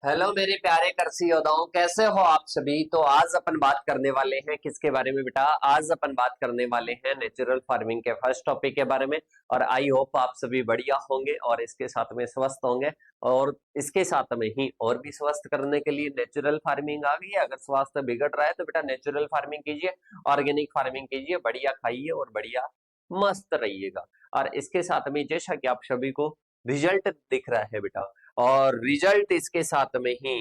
Hello मेरे प्यारे कृषि योद्धाओं, कैसे हो आप सभी। तो आज अपन बात करने वाले हैं किसके बारे में बेटा। आज अपन बात करने वाले हैं नेचुरल फार्मिंग के फर्स्ट टॉपिक के बारे में। और आई होप आप सभी बढ़िया होंगे और इसके साथ में स्वस्थ होंगे। और इसके साथ में ही और भी स्वस्थ करने के लिए नेचुरल फार्मिंग आ गई है। अगर स्वास्थ्य बिगड़ रहा है तो बेटा नेचुरल फार्मिंग कीजिए, ऑर्गेनिक फार्मिंग कीजिए, बढ़िया खाइए और बढ़िया मस्त रहिएगा। और इसके साथ में जैसा कि आप सभी को रिजल्ट दिख रहा है बेटा, और रिजल्ट इसके साथ में ही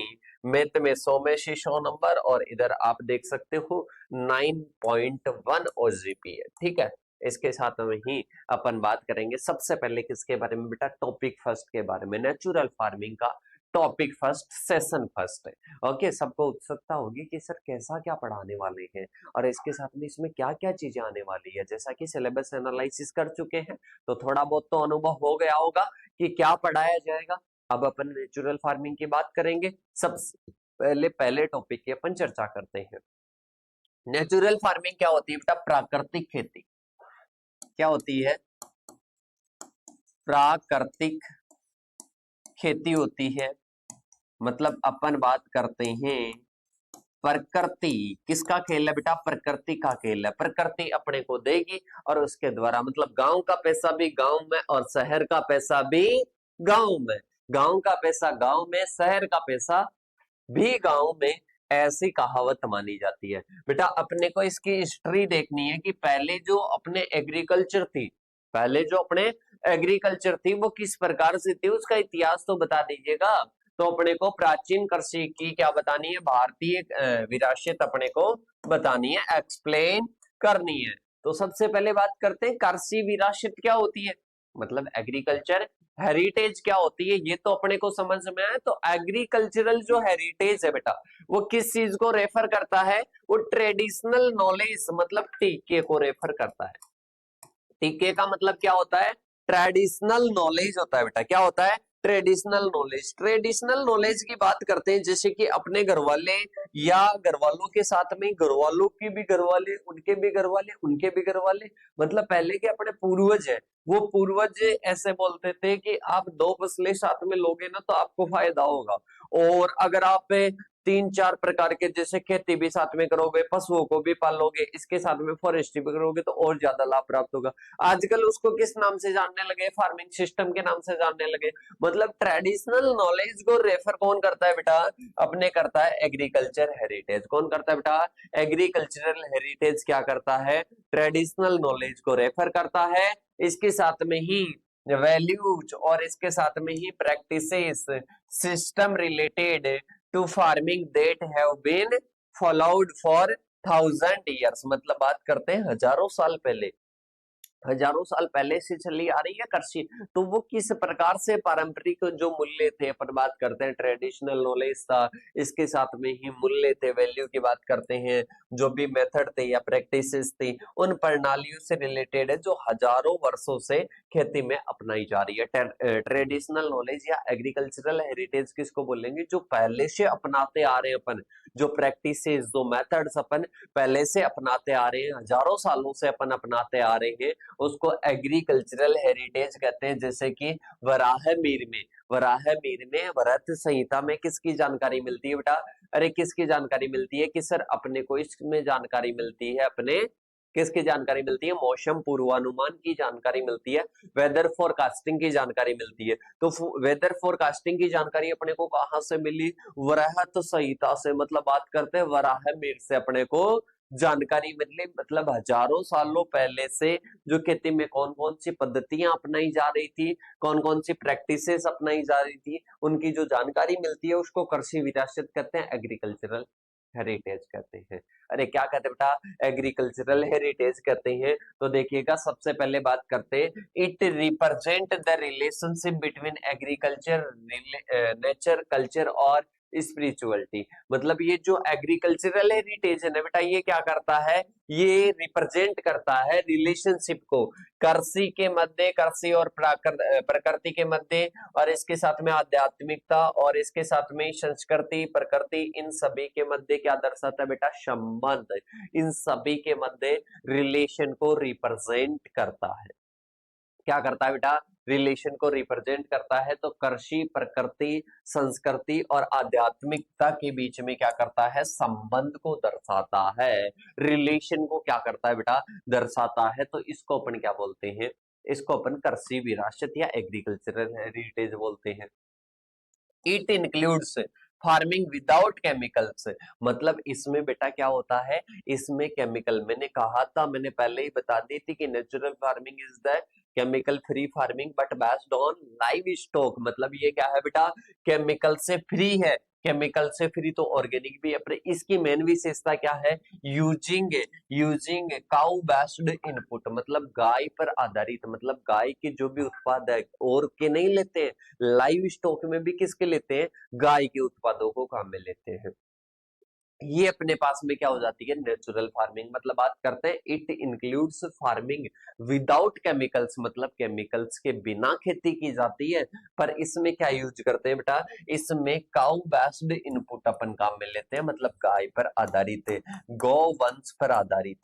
मैथ में 100 में से 100 नंबर, और इधर आप देख सकते हो 9.1 ओजीपी है। ठीक है, इसके साथ में ही अपन बात करेंगे सबसे पहले किसके बारे में बेटा, टॉपिक फर्स्ट के बारे में। नेचुरल फार्मिंग का टॉपिक फर्स्ट, सेशन फर्स्ट है। ओके, सबको उत्सुकता होगी कि सर कैसा क्या पढ़ाने वाले हैं और इसके साथ में इसमें क्या क्या चीजें आने वाली है। जैसा कि सिलेबस एनालिसिस कर चुके हैं तो थोड़ा बहुत तो अनुभव हो गया होगा कि क्या पढ़ाया जाएगा। अब अपन नेचुरल फार्मिंग की बात करेंगे। सबसे पहले पहले टॉपिक की अपन चर्चा करते हैं। नेचुरल फार्मिंग क्या होती है बेटा, प्राकृतिक खेती। क्या होती है, प्राकृतिक खेती होती है। मतलब अपन बात करते हैं प्रकृति, किसका खेल है बेटा, प्रकृति का खेल है। प्रकृति अपने को देगी और उसके द्वारा मतलब गांव का पैसा भी गांव में और शहर का पैसा भी गांव में। गांव का पैसा गांव में, शहर का पैसा भी गांव में, ऐसी कहावत मानी जाती है। बेटा अपने को इसकी हिस्ट्री देखनी है कि पहले जो अपने एग्रीकल्चर थी, पहले जो अपने एग्रीकल्चर थी वो किस प्रकार से थी, उसका इतिहास तो बता दीजिएगा। तो अपने को प्राचीन कृषि की क्या बतानी है, भारतीय विरासत अपने को बतानी है, एक्सप्लेन करनी है। तो सबसे पहले बात करते हैं कृषि विरासत क्या होती है, मतलब एग्रीकल्चर हेरिटेज क्या होती है, ये तो अपने को समझ में आया। तो एग्रीकल्चरल जो हेरिटेज है बेटा, वो किस चीज को रेफर करता है, वो ट्रेडिशनल नॉलेज मतलब टीके को रेफर करता है। टीके का मतलब क्या होता है, ट्रेडिशनल नॉलेज होता है बेटा। क्या होता है, ट्रेडिशनल नॉलेज। ट्रेडिशनल नॉलेज की बात करते हैं जैसे कि अपने घर वाले या घर वालों के साथ में घर वालों की भी घर वाले, उनके भी घर वाले, उनके भी घर वाले, मतलब पहले के अपने पूर्वज है, वो पूर्वज ऐसे बोलते थे कि आप दो फसलें साथ में लोगे ना तो आपको फायदा होगा। और अगर आप तीन चार प्रकार के जैसे खेती भी साथ में करोगे, पशुओं को भी पालोगे, इसके साथ में फॉरेस्ट्री भी करोगे तो और ज्यादा लाभ प्राप्त होगा। आजकल उसको किस नाम से जानने लगे, फार्मिंग सिस्टम के नाम से जानने लगे। मतलब ट्रेडिशनल नॉलेज को रेफर कौन करता है बेटा, अपने करता है एग्रीकल्चर हेरिटेज। कौन करता है बेटा, एग्रीकल्चरल हेरिटेज क्या करता है, ट्रेडिशनल नॉलेज को रेफर करता है। इसके साथ में ही वैल्यूज और इसके साथ में ही practices, system related to farming that have been followed for 1000 years, मतलब बात करते हैं हजारों साल पहले, हजारों साल पहले से चली आ रही है कृषि। तो वो किस प्रकार से पारंपरिक जो मूल्य थे, अपन बात करते हैं ट्रेडिशनल नॉलेज था, इसके साथ में ही मूल्य थे, वैल्यू की बात करते हैं, जो भी मेथड थे या प्रैक्टिसेस थी, उन प्रणालियों से रिलेटेड है जो हजारों वर्षों से खेती में अपनाई जा रही है। ट्रेडिशनल नॉलेज या एग्रीकल्चरल हेरिटेज किसको बोलेंगे, जो पहले से अपनाते आ रहे हैं अपन, जो प्रैक्टिसेस, जो मेथड्स अपन पहले से अपनाते आ रहे हैं, हजारों सालों से अपन अपनाते आ रहे हैं, उसको एग्रीकल्चरल हेरिटेज कहते हैं। जैसे कि वराहमिहिर में, वराहमिहिर में वरत संहिता में किसकी जानकारी मिलती है बेटा, अरे किसकी जानकारी मिलती है कि सर अपने को इसमें जानकारी मिलती है, अपने किसकी जानकारी मिलती है, मौसम पूर्वानुमान की जानकारी मिलती है, वेदर फोरकास्टिंग की जानकारी मिलती है। तो वेदर फोरकास्टिंग की जानकारी अपने को कहां से मिली, वराहत संहिता से, मतलब बात करते हैं वराहमिहिर से अपने को जानकारी मिली। मतलब हजारों सालों पहले से जो खेती में कौन कौन सी पद्धतियां अपनाई जा रही थी, कौन कौन सी प्रैक्टिसेस अपनाई जा रही थी, उनकी जो जानकारी मिलती है उसको कृषि विरासत कहते हैं, एग्रीकल्चरल हेरिटेज कहते हैं। अरे क्या कहते हैं बेटा, एग्रीकल्चरल हेरिटेज कहते हैं। तो देखिएगा सबसे पहले बात करते हैं, it represent the relationship between agriculture, nature, culture और स्पिरिचुअलिटी। मतलब ये जो एग्रीकल्चरल हेरिटेज है ना बेटा, ये क्या करता है, ये रिप्रेजेंट करता है रिलेशनशिप को कृषि के मध्य, कृषि और प्रकृति के मध्य, और इसके साथ में आध्यात्मिकता, और इसके साथ में संस्कृति, प्रकृति, इन सभी के मध्य क्या दर्शाता है बेटा, संबंध, इन सभी के मध्य रिलेशन को रिप्रेजेंट करता है। क्या करता है बेटा, रिलेशन को रिप्रेजेंट करता है। तो कृषि, प्रकृति, संस्कृति और आध्यात्मिकता के बीच में क्या करता है, संबंध को दर्शाता है। रिलेशन को क्या करता है बेटा, दर्शाता है। तो इसको अपन क्या बोलते हैं, इसको अपन कृषि विरासत या एग्रीकल्चरल हेरिटेज बोलते हैं। It includes farming without chemicals, मतलब इसमें बेटा क्या होता है, इसमें केमिकल, मैंने कहा था, मैंने पहले ही बता दी थी कि natural farming is the chemical free farming but based on live stock, मतलब ये क्या है बेटा, केमिकल से फ्री है। केमिकल से फ्री तो ऑर्गेनिक भी अपने, इसकी मेन विशेषता क्या है, using using cow based input, मतलब गाय पर आधारित, मतलब गाय के जो भी उत्पाद है और के नहीं लेते हैं, लाइव स्टॉक में भी किसके लेते हैं, गाय के उत्पादों को काम में लेते हैं। ये अपने पास में क्या हो जाती है, नेचुरल फार्मिंग। मतलब बात करते हैं, it includes farming without chemicals, मतलब केमिकल्स के बिना खेती की जाती है। पर इसमें क्या यूज करते हैं बेटा, इसमें काउ बेस्ड इनपुट अपन काम में लेते हैं, मतलब गाय पर आधारित है, गौ वंश पर आधारित,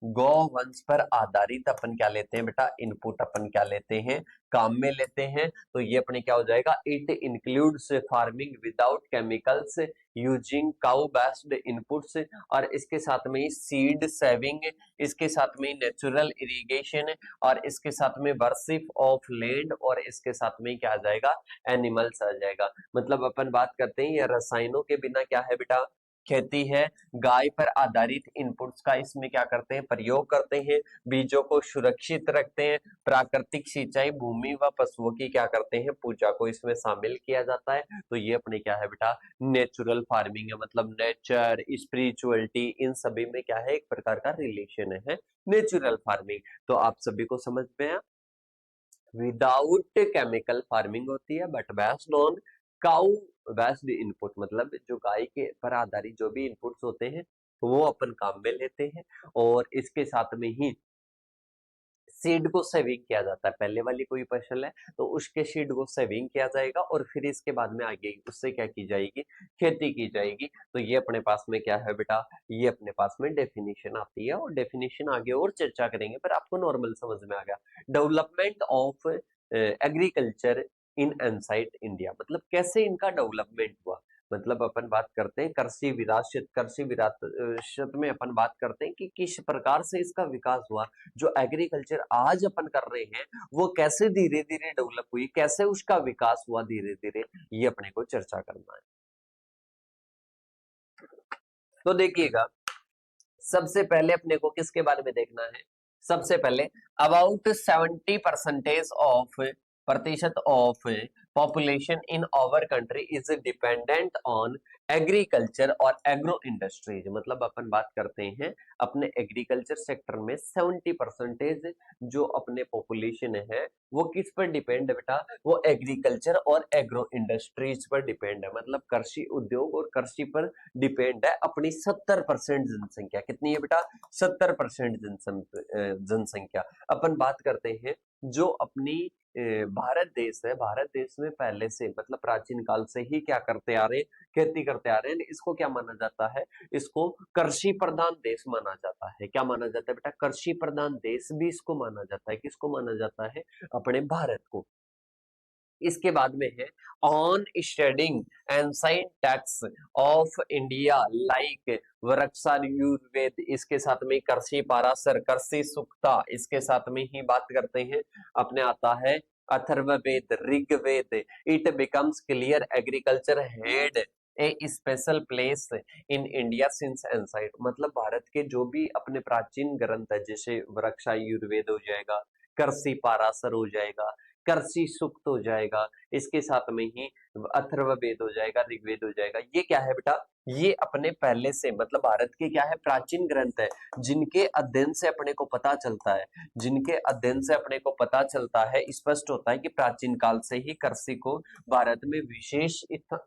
गौ वंश पर आधारित अपन क्या लेते हैं बेटा, इनपुट अपन क्या लेते हैं, काम में लेते हैं। तो ये अपने क्या हो जाएगा, it includes farming without chemicals using cow based inputs, और इसके साथ में सीड सेविंग, इसके साथ में नेचुरल इरिगेशन, और इसके साथ में वर्शिप ऑफ लैंड, और इसके साथ में क्या आ जाएगा, एनिमल्स आ जाएगा। मतलब अपन बात करते हैं ये रसायनों के बिना क्या है बेटा, खेती है। गाय पर आधारित इनपुट्स का इसमें क्या करते हैं, प्रयोग करते हैं। बीजों को सुरक्षित रखते हैं। प्राकृतिक सिंचाई, भूमि व पशुओं की क्या करते हैं, पूजा को इसमें शामिल किया जाता है। तो ये अपने क्या है बेटा, नेचुरल फार्मिंग है। मतलब नेचर, स्पिरिचुअलिटी, इन सभी में क्या है, एक प्रकार का रिलेशन है नेचुरल फार्मिंग। तो आप सभी को समझ में आया। विदाउट केमिकल फार्मिंग होती है but based on cow based input, मतलब जो गाय के पर आधारित जो भी इनपुट्स होते हैं वो अपन काम में लेते हैं। और इसके साथ में ही सीड को सेविंग किया जाता है। पहले वाली कोई फसल है तो उसके सीड को सेविंग किया जाएगा और फिर इसके बाद में आगे उससे क्या की जाएगी, खेती की जाएगी। तो ये अपने पास में क्या है बेटा, ये अपने पास में डेफिनेशन आती है, और डेफिनेशन आगे और चर्चा करेंगे, पर आपको नॉर्मल समझ में आ गया। Development of agriculture in ancient India, मतलब कैसे इनका डेवलपमेंट हुआ। मतलब अपन बात करते हैं कृषि विरासत, कृषि विरासत में अपन बात करते हैं कि किस प्रकार से इसका विकास हुआ। जो एग्रीकल्चर आज अपन कर रहे हैं वो कैसे धीरे धीरे डेवलप हुई, कैसे उसका विकास हुआ धीरे धीरे, ये अपने को चर्चा करना है। तो देखिएगा, सबसे पहले अपने को किसके बारे में देखना है, सबसे पहले अबाउट 70% ऑफ प्रतिशत of population in our country is dependent on agriculture और एग्रो इंडस्ट्रीज। मतलब अपन बात करते हैं अपने एग्रीकल्चर सेक्टर में 70% जो अपने पॉपुलेशन है वो किस पर डिपेंड है बेटा, वो एग्रीकल्चर और एग्रो इंडस्ट्रीज पर डिपेंड है। मतलब कृषि उद्योग और कृषि पर डिपेंड है अपनी 70% जनसंख्या। कितनी है बेटा, 70% जनसंख्या। अपन बात करते हैं जो अपनी भारत देश है, भारत देश में पहले से मतलब प्राचीन काल से ही क्या करते आ रहे, खेती करते आ रहे हैं। इसको क्या माना जाता है, इसको कृषि प्रधान देश माना जाता है। क्या माना जाता है बेटा, कृषि प्रधान देश भी इसको माना जाता है। किसको माना जाता है, अपने भारत को। इसके बाद में है on studying ancient texts of India like Vrikshayurveda, इसके साथ में कृषि पाराशर, कृषि सूक्ता, इसके साथ में ही बात करते हैं अपने आता है Atharvaveda, Rigveda. It becomes clear agriculture had a special place in India since ancient. मतलब भारत के जो भी अपने प्राचीन ग्रंथ है, जैसे वृक्षायुर्वेद हो जाएगा, कृषि पाराशर हो जाएगा, कृषि सूक्त हो जाएगा, इसके साथ में ही अथर्ववेद हो जाएगा, ऋग्वेद हो जाएगा। ये क्या है बेटा, ये अपने पहले से मतलब भारत के क्या है, प्राचीन ग्रंथ है, जिनके अध्ययन से अपने को पता चलता है, जिनके अध्ययन से अपने को पता चलता है, स्पष्ट होता है कि प्राचीन काल से ही कृषि को भारत में विशेष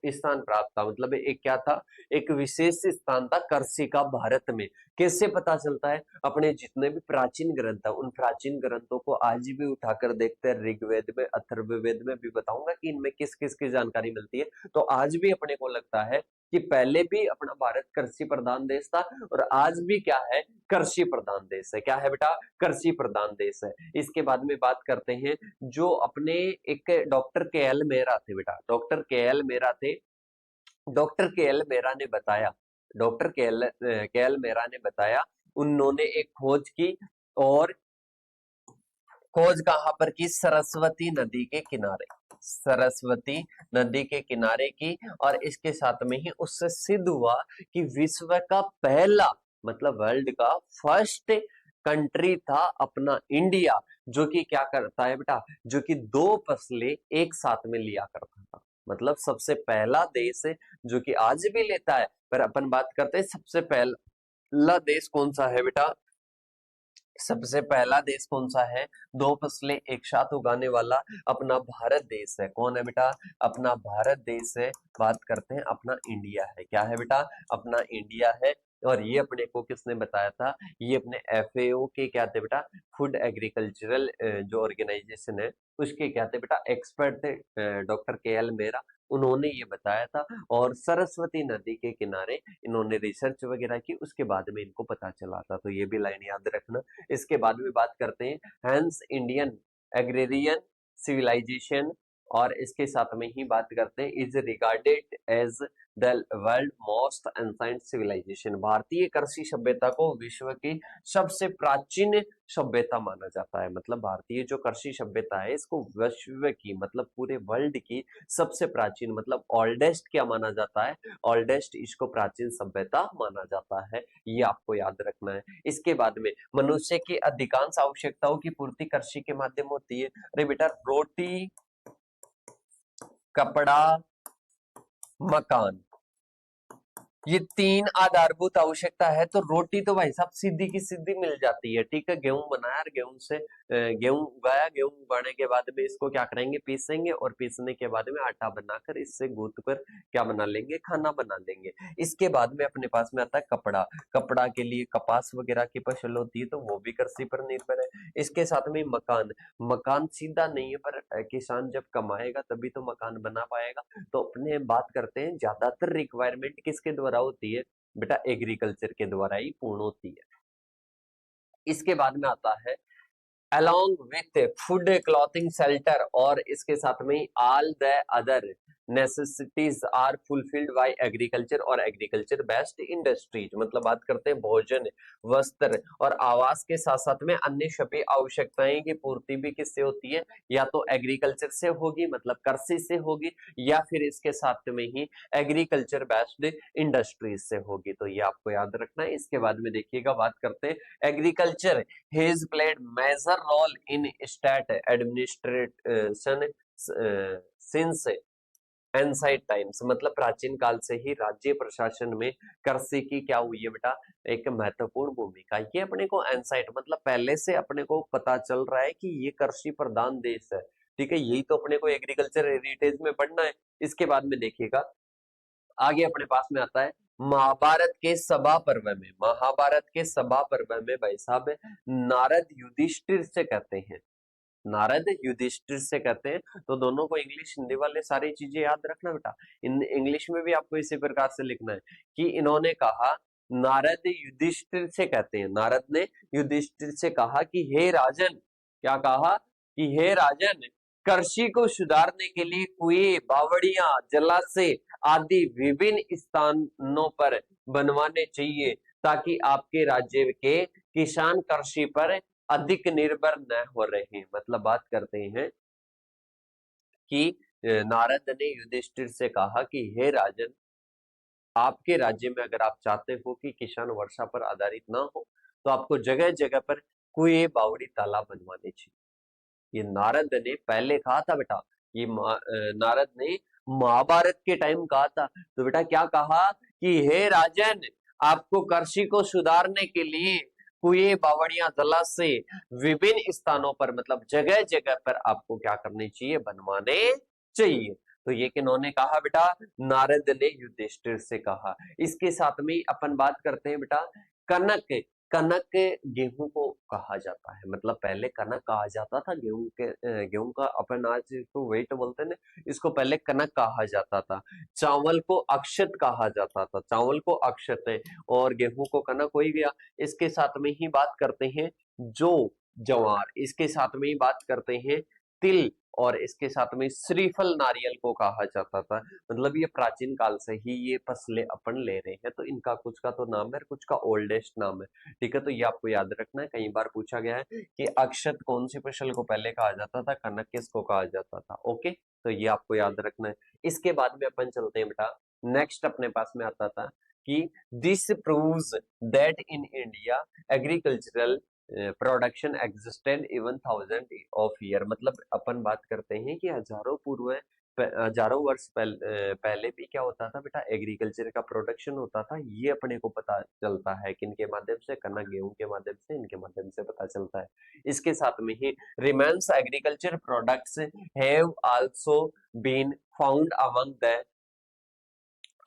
स्थान प्राप्त था। मतलब एक क्या था, एक विशेष स्थान था कृषि का भारत में। कैसे पता चलता है, अपने जितने भी प्राचीन ग्रंथ है उन प्राचीन ग्रंथों को आज भी उठाकर देखते हैं। ऋग्वेद में, अथर्ववेद में भी बताऊंगा कि इनमें किस किस की जानकारी जानकारी मिलती है। तो आज भी अपने को लगता है कि पहले भी अपना भारत कृषि प्रधान देश था और आज भी क्या है, कृषि प्रधान देश है। क्या है बेटा, कृषि प्रधान देश है। इसके बाद में बात करते हैं जो अपने एक डॉक्टर के एल मेहरा थे बेटा, डॉक्टर के एल मेहरा थे। डॉक्टर के एल मेहरा ने बताया, डॉक्टर के एल मेहरा ने बताया, उन्होंने एक खोज की और खोज कहां पर की, सरस्वती नदी के किनारे, सरस्वती नदी के किनारे की। और इसके साथ में ही उससे सिद्ध हुआ कि विश्व का पहला मतलब वर्ल्ड का फर्स्ट कंट्री था अपना इंडिया, जो कि क्या करता है बेटा, जो कि 2 फसलें एक साथ में लिया करता था। मतलब सबसे पहला देश है जो कि आज भी लेता है। पर अपन बात करते हैं सबसे पहला देश कौन सा है बेटा, सबसे पहला देश कौन सा है, 2 फसलें एक साथ उगाने वाला अपना भारत देश है। कौन है बेटा, अपना भारत देश है। बात करते हैं अपना इंडिया है। क्या है बेटा, अपना इंडिया है। और ये अपने को किसने बताया था, ये अपने FAO के क्या थे बेटा, फूड एग्रीकल्चरल जो ऑर्गेनाइजेशन है उसके क्या थे बेटा, एक्सपर्ट थे डॉक्टर के एल मेहरा, उन्होंने ये बताया था। और सरस्वती नदी के किनारे इन्होंने रिसर्च वगैरह की, उसके बाद में इनको पता चला था। तो ये भी लाइन याद रखना। इसके बाद में बात करते हैं हैंस इंडियन एग्रेरियन सिविलाइजेशन, और इसके साथ में ही बात करते हैं is regarded as the world most ancient civilisation. भारतीय कृषि सभ्यता को विश्व की सबसे प्राचीन सभ्यता माना जाता है। मतलब भारतीय जो कृषि सभ्यता है इसको विश्व की मतलब पूरे वर्ल्ड की सबसे प्राचीन मतलब ओल्डेस्ट क्या माना जाता है, ओल्डेस्ट इसको प्राचीन सभ्यता माना जाता है। ये आपको याद रखना है। इसके बाद में मनुष्य की अधिकांश आवश्यकताओं की पूर्ति कृषि के माध्यम होती है। अरे बेटा, रोटी, कपड़ा, मकान, ये 3 आधारभूत आवश्यकता है। तो रोटी तो भाई साहब सीधी की सीधी मिल जाती है, ठीक है। गेहूं बनाया और गेहूं से गेहूं उगाया, गेहूं उगाने के बाद में इसको क्या करेंगे, पीसेंगे, और पीसने के बाद में आटा बनाकर इससे गूंथ कर क्या बना लेंगे, खाना बना लेंगे। इसके बाद में अपने पास में आता है कपड़ा। कपड़ा के लिए कपास वगैरह की फसल होती है, तो वो भी कृषि पर निर्भर है। इसके साथ में मकान, मकान सीधा नहीं है पर किसान जब कमाएगा तभी तो मकान बना पाएगा। तो अपने बात करते हैं ज्यादातर रिक्वायरमेंट किसके द्वारा होती है बेटा, एग्रीकल्चर के द्वारा ही पूर्ण होती है। इसके बाद में आता है along with food, clothing, shelter, और इसके साथ में all the other necessities are fulfilled by agriculture और agriculture based industries। मतलब बात करते हैं भोजन, वस्त्र और आवास के साथ साथ में अन्य सभी आवश्यकताएं की पूर्ति भी किससे होती है, या तो एग्रीकल्चर से होगी मतलब कृषि से होगी, या फिर इसके साथ में ही एग्रीकल्चर बेस्ड इंडस्ट्रीज से होगी। तो ये आपको याद रखना है। इसके बाद में देखिएगा, बात करते हैं agriculture has played major role in state administration since ancient times. मतलब प्राचीन काल से ही राज्य प्रशासन में कृषि की क्या हुई है बेटा, एक महत्वपूर्ण भूमिका। ये अपने को एंसाइट मतलब पहले से अपने को पता चल रहा है कि ये कृषि प्रधान देश है, ठीक है। यही तो अपने को एग्रीकल्चर हेरिटेज में पढ़ना है। इसके बाद में देखिएगा आगे अपने पास में आता है महाभारत के सभा पर्व में, महाभारत के सभा पर्व में भाई साहब नारद युधिष्ठिर से कहते हैं, नारद युधिष्ठिर से कहते हैं। तो दोनों को इंग्लिश हिंदी वाले सारी चीजें याद रखना बेटा। इन इंग्लिश में भी आपको इसी प्रकार से लिखना है कि इन्होंने कहा, नारद युधिष्ठिर से कहते हैं, नारद ने युधिष्ठिर से कहा कि हे राजन, क्या कहा कि हे राजन, कृषि को सुधारने के लिए कुएं, बावड़ियां, जलाशय आदि विभिन्न स्थानों पर बनवाने चाहिए ताकि आपके राज्य के किसान कृषि पर अधिक निर्भर न हो रहे। मतलब बात करते हैं कि नारद ने युधिष्ठिर से कहा कि हे राजन, आपके राज्य में अगर आप चाहते हो कि किसान वर्षा पर आधारित ना हो तो आपको जगह जगह पर कुएं, बावड़ी, तालाब बनवाने चाहिए। ये नारद ने पहले कहा था बेटा, ये नारद ने महाभारत के टाइम कहा था। तो बेटा क्या कहा कि हे राजन, आपको कृषि को सुधारने के लिए कुएं, बावड़ियां, जलाशय विभिन्न स्थानों पर मतलब जगह जगह पर आपको क्या करने चाहिए, बनवाने चाहिए। तो ये किन्होंने कहा बेटा, नारद ने युधिष्ठिर से कहा। इसके साथ में अपन बात करते हैं बेटा कनक कनक गेहूं को कहा जाता है, मतलब पहले कनक कहा जाता था गेहूं के, गेहूं का अपन आज इसको वेट बोलते हैं ना, इसको पहले कनक कहा जाता था। चावल को अक्षत कहा जाता था, चावल को अक्षत है, और गेहूं को कनक हो ही गया। इसके साथ में ही बात करते हैं जो जवार, इसके साथ में ही बात करते हैं तिल, और इसके साथ में श्रीफल नारियल को कहा जाता था। मतलब ये प्राचीन काल से ही ये फसलें अपन ले रहे हैं, तो इनका कुछ का तो नाम है, कुछ का ओल्डेस्ट नाम है। ठीक है, तो ये आपको याद रखना है, कई बार पूछा गया है कि अक्षत कौन सी फसल को पहले कहा जाता था, कनक किसको कहा जाता था। ओके, तो ये आपको याद रखना है। इसके बाद में अपन चलते हैं बेटा, नेक्स्ट अपने पास में आता था कि this proves that in India agricultural production existent even thousand of year. मतलब अपन बात करते हैं कि हजारों वर्ष पहले भी क्या होता था बेटा, एग्रीकल्चर का प्रोडक्शन होता था। ये अपने को पता चलता है किनके माध्यम से, कनक गेहूं के माध्यम से, इनके माध्यम से पता चलता है। इसके साथ में ही remains agriculture products have also been found among the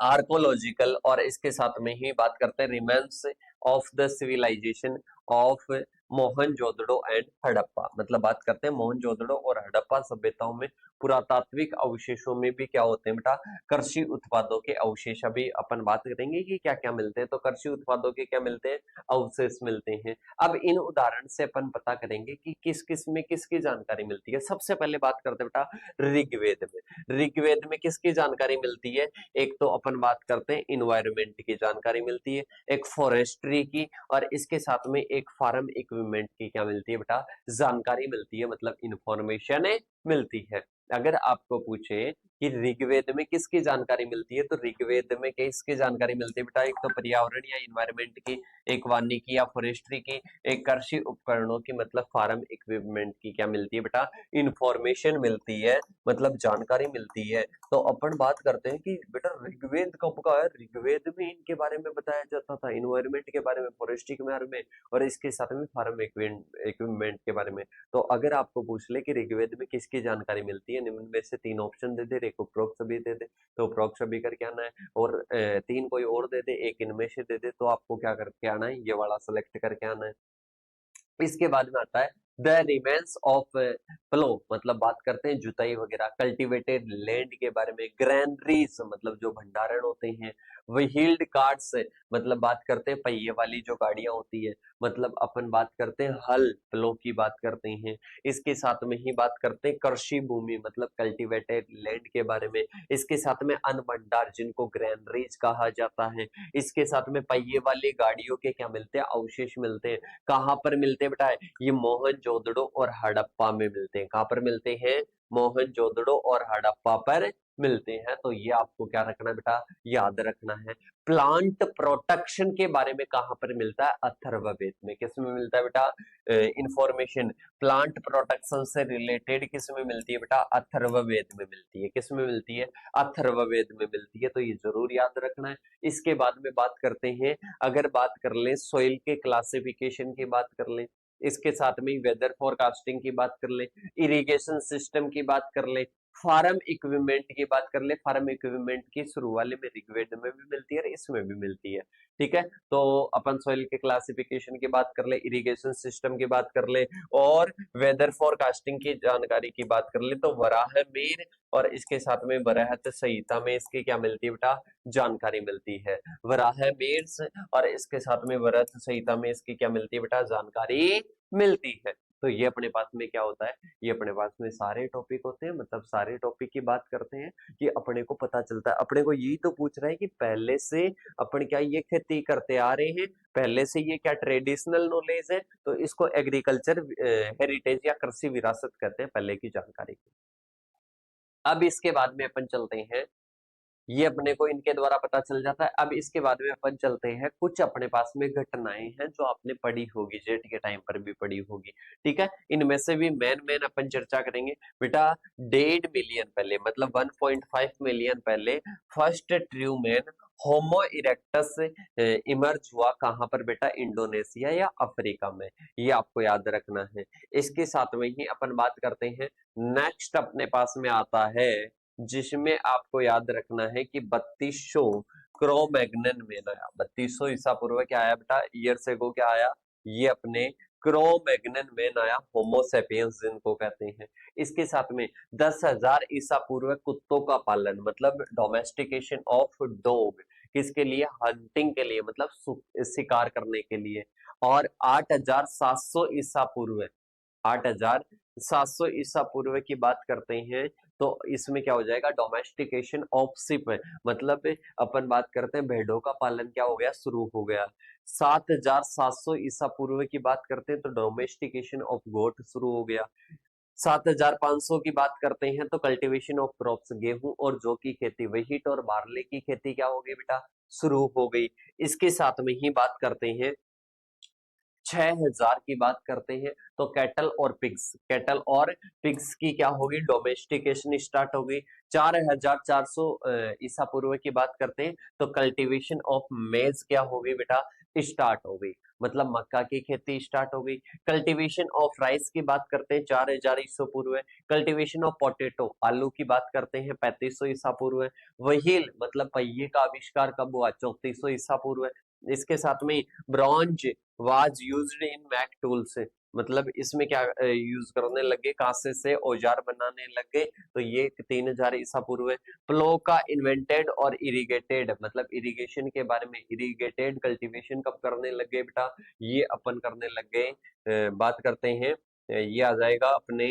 archaeological, और इसके साथ में ही बात करते हैं remains of the civilisation of Mohenjodaro and Harappa. मतलब बात करते हैं मोहनजोदड़ो और हड़प्पा सभ्यताओं में पुरातात्विक अवशेषों में भी क्या होते हैं बेटा, कृषि उत्पादों के अवशेष। अभी अपन बात करेंगे कि क्या क्या मिलते हैं, तो कृषि उत्पादों के क्या मिलते हैं, अवशेष मिलते हैं। अब इन उदाहरण से अपन पता करेंगे कि किस किस में किसकी जानकारी मिलती है। सबसे पहले बात करते हैं बेटा ऋग्वेद में। ऋग्वेद में किसकी जानकारी मिलती है, एक तो अपन बात करते हैं इन्वायरमेंट की जानकारी मिलती है, एक फॉरेस्ट्री की, और इसके साथ में एक फार्म इक्विपमेंट की क्या मिलती है बेटा, जानकारी मिलती है, मतलब इंफॉर्मेशन मिलती है। अगर आपको पूछे कि ऋग्वेद में किसकी जानकारी मिलती है, तो ऋग्वेद में किसकी जानकारी मिलती है बेटा, एक तो पर्यावरण या इन्वायरमेंट की, एक वानिकी या फॉरेस्ट्री की, एक कृषि उपकरणों की मतलब फार्म इक्विपमेंट की क्या मिलती है बेटा, इंफॉर्मेशन मिलती है, मतलब जानकारी मिलती है। तो अपन बात करते हैं कि बेटा ऋग्वेद कब का है, ऋग्वेद में इनके बारे में बताया जाता था, इन्वायरमेंट के बारे में, फॉरेस्ट्री के बारे में, और इसके साथ में फार्म इक्विपमेंट के बारे में। तो अगर आपको पूछ ले कि ऋग्वेद में किसकी जानकारी मिलती है, निम्न में से तीन ऑप्शन दे दे, एक उपरोक्त सभी दे दे, तो उपरोक्त सभी करके आना है, और तीन कोई और दे दे, एक इनमें से दे दे, तो आपको क्या करके आना है, ये वाला सेलेक्ट करके आना है। इसके बाद में आता है द रिमेन्स ऑफ प्लो, मतलब बात करते हैं जुताई वगैरह, कल्टीवेटेड लैंड के बारे में, ग्रैनरीज मतलब जो भंडारण होते हैं, व्हील्ड कार्ट्स मतलब बात करते हैं पहिए वाली जो गाड़ियां होती है, मतलब अपन बात करते हैं हल प्लो की बात करते हैं। इसके साथ में ही बात करते हैं कृषि भूमि मतलब कल्टीवेटेड लैंड के बारे में। इसके साथ में अन्न भंडार जिनको ग्रैनरीज कहा जाता है। इसके साथ में पहिए वाली गाड़ियों के क्या मिलते हैं, अवशेष मिलते हैं। कहाँ पर मिलते हैं बेटा, ये मोहनजोदड़ो और हड़प्पा में मिलते हैं। कहाँ पर मिलते हैं, मोहनजोदड़ो और हड़प्पा पर मिलते हैं। तो ये आपको क्या रखना है बेटा, याद रखना है। प्लांट प्रोटेक्शन के बारे में कहां पर मिलता है, अथर्ववेद में। किस में मिलता है बेटा, इंफॉर्मेशन प्लांट प्रोटेक्शन से रिलेटेड किस में मिलती है बेटा, अथर्ववेद में मिलती है। किस में मिलती है, अथर्ववेद में मिलती है। तो ये जरूर याद रखना है। इसके बाद में बात करते हैं, अगर बात कर ले सॉइल के क्लासिफिकेशन की बात कर ले, इसके साथ में वेदर फोरकास्टिंग की बात कर ले, इरिगेशन सिस्टम की बात कर ले, फार्म इक्विपमेंट की बात कर ले। फार्म इक्विपमेंट की शुरू वाले में ऋग्वेद में भी मिलती है और इसमें भी मिलती है। ठीक है, तो अपन सॉइल के क्लासिफिकेशन की बात कर ले, इरिगेशन सिस्टम की बात कर ले, और वेदर फोरकास्टिंग की जानकारी की बात कर ले, तो वराहमिहिर और इसके साथ में बृहत संहिता में इसकी क्या मिलती है बेटा, जानकारी मिलती है। वराहमिहिर और इसके साथ में बृहत संहिता में इसकी क्या मिलती है बेटा, जानकारी मिलती है। तो ये अपने पास में क्या होता है, ये अपने पास में सारे टॉपिक होते हैं, मतलब सारे टॉपिक की बात करते हैं कि अपने को पता चलता है। अपने को यही तो पूछ रहा है कि पहले से अपन क्या ये खेती करते आ रहे हैं, पहले से ये क्या ट्रेडिशनल नॉलेज है, तो इसको एग्रीकल्चर हेरिटेज या कृषि विरासत कहते हैं, पहले की जानकारी। अब इसके बाद में अपन चलते हैं, ये अपने को इनके द्वारा पता चल जाता है। अब इसके बाद में अपन चलते हैं, कुछ अपने पास में घटनाएं हैं जो आपने पढ़ी होगी, जेट के टाइम पर भी पढ़ी होगी। ठीक है, इनमें से भी मेन अपन चर्चा करेंगे बेटा। 1.5 मिलियन पहले मतलब 1.5 मिलियन पहले फर्स्ट ट्रू मैन होमो इरेक्टस इमर्ज हुआ। कहां पर बेटा, इंडोनेशिया या अफ्रीका में। ये आपको याद रखना है। इसके साथ में ही अपन बात करते हैं, नेक्स्ट अपने पास में आता है जिसमें आपको याद रखना है कि 3200 क्रो मैग्नन में आया। 3200 ईसा पूर्व क्या आया बेटा, ईयर से को क्या आया, ये अपने क्रो-मैग्नन मैन आया, होमोसेपियंस जिनको कहते हैं। इसके साथ में 10,000 ईसा पूर्व कुत्तों का पालन, मतलब डोमेस्टिकेशन ऑफ डॉग, किसके लिए? हंटिंग के लिए, मतलब शिकार करने के लिए। और 8,700 ईसा पूर्व, 8,700 ईसा पूर्व की बात करते हैं तो इसमें क्या हो जाएगा? डोमेस्टिकेशन ऑफ शिप, मतलब अपन बात करते हैं भेड़ों का पालन क्या हो गया? शुरू हो गया। 7,700 ईसा पूर्व की बात करते हैं तो डोमेस्टिकेशन ऑफ गोट शुरू हो गया। 7,500 की बात करते हैं तो कल्टीवेशन ऑफ क्रॉप्स, गेहूं और जौ की खेती, व्हीट और बार्ले की खेती क्या हो गई बेटा? शुरू हो गई। इसके साथ में ही बात करते हैं 6,000 की बात करते हैं तो कैटल और पिग्स की क्या होगी? डोमेस्टिकेशन स्टार्ट होगी। 4,400 ईसा पूर्व की बात करते हैं तो कल्टीवेशन ऑफ मेज क्या होगी बेटा? स्टार्ट हो गई, मतलब मक्का की खेती स्टार्ट हो गई। कल्टीवेशन ऑफ राइस की बात करते हैं 4,000 ईसा पूर्व। कल्टीवेशन ऑफ पोटैटो, आलू की बात करते हैं 3500 ईसा पूर्व। व्हील मतलब पहिए का आविष्कार कब हुआ? 3400 ईसा पूर्व। इसके साथ में bronze was used in make tools, मतलब इसमें क्या यूज करने लगे? कांसे से औजार बनाने लगे, तो ये 3,000 ईसा पूर्व है। प्लो का इन्वेंटेड और इरिगेटेड, मतलब इरिगेशन के बारे में, इरिगेटेड कल्टीवेशन कब करने लगे बेटा? ये अपन करने लगे, बात करते हैं, ये आ जाएगा अपने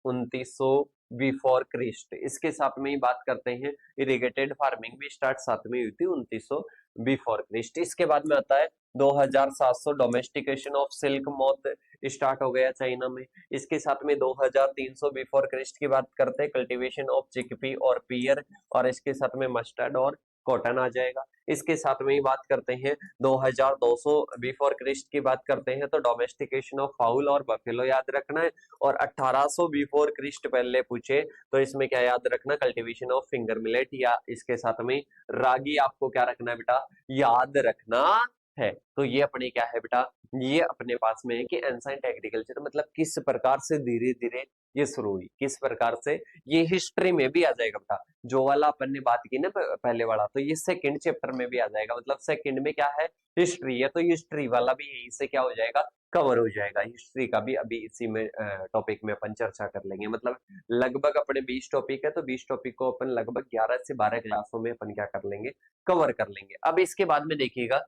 2900 बिफोर क्रिस्ट। इसके साथ में ही बात करते हैं इरिगेटेड फार्मिंग भी स्टार्ट साथ में हुई थी 2900 बिफोर क्रिस्ट। इसके बाद में आता है 2,700 domestication of silk moth start हो गया चाइना में। इसके साथ में 2,300 बिफोर क्रिस्ट की बात करते हैं कल्टीवेशन ऑफ चिकपी और पियर, और इसके साथ में मस्टर्ड और कॉटन आ जाएगा। इसके साथ में ही बात करते हैं 2,200 बिफोर क्रिस्ट की बात करते हैं तो डोमेस्टिकेशन ऑफ फाउल और बफेलो याद रखना है। और 1800 बिफोर क्रिस्ट पहले पूछे तो इसमें क्या याद रखना? कल्टीवेशन ऑफ फिंगर मिलेट, या इसके साथ में रागी आपको क्या रखना है बेटा? याद रखना है। तो ये अपने क्या है बेटा? ये अपने पास में है कि एंसाइंट एग्रीकल्चर मतलब किस प्रकार से धीरे धीरे ये शुरू हुई, किस प्रकार से। ये हिस्ट्री में भी आ जाएगा बेटा, जो वाला अपन ने बात की ना पहले वाला, तो ये सेकंड चैप्टर में भी आ जाएगा। मतलब सेकंड में क्या है? हिस्ट्री है, तो हिस्ट्री वाला भी यही से क्या हो जाएगा? कवर हो जाएगा। हिस्ट्री का भी अभी इसी में टॉपिक में अपन चर्चा कर लेंगे। मतलब लगभग अपने 20 टॉपिक है तो 20 टॉपिक को अपन लगभग 11 से 12 क्लासों में अपन क्या कर लेंगे? कवर कर लेंगे। अब इसके बाद में देखिएगा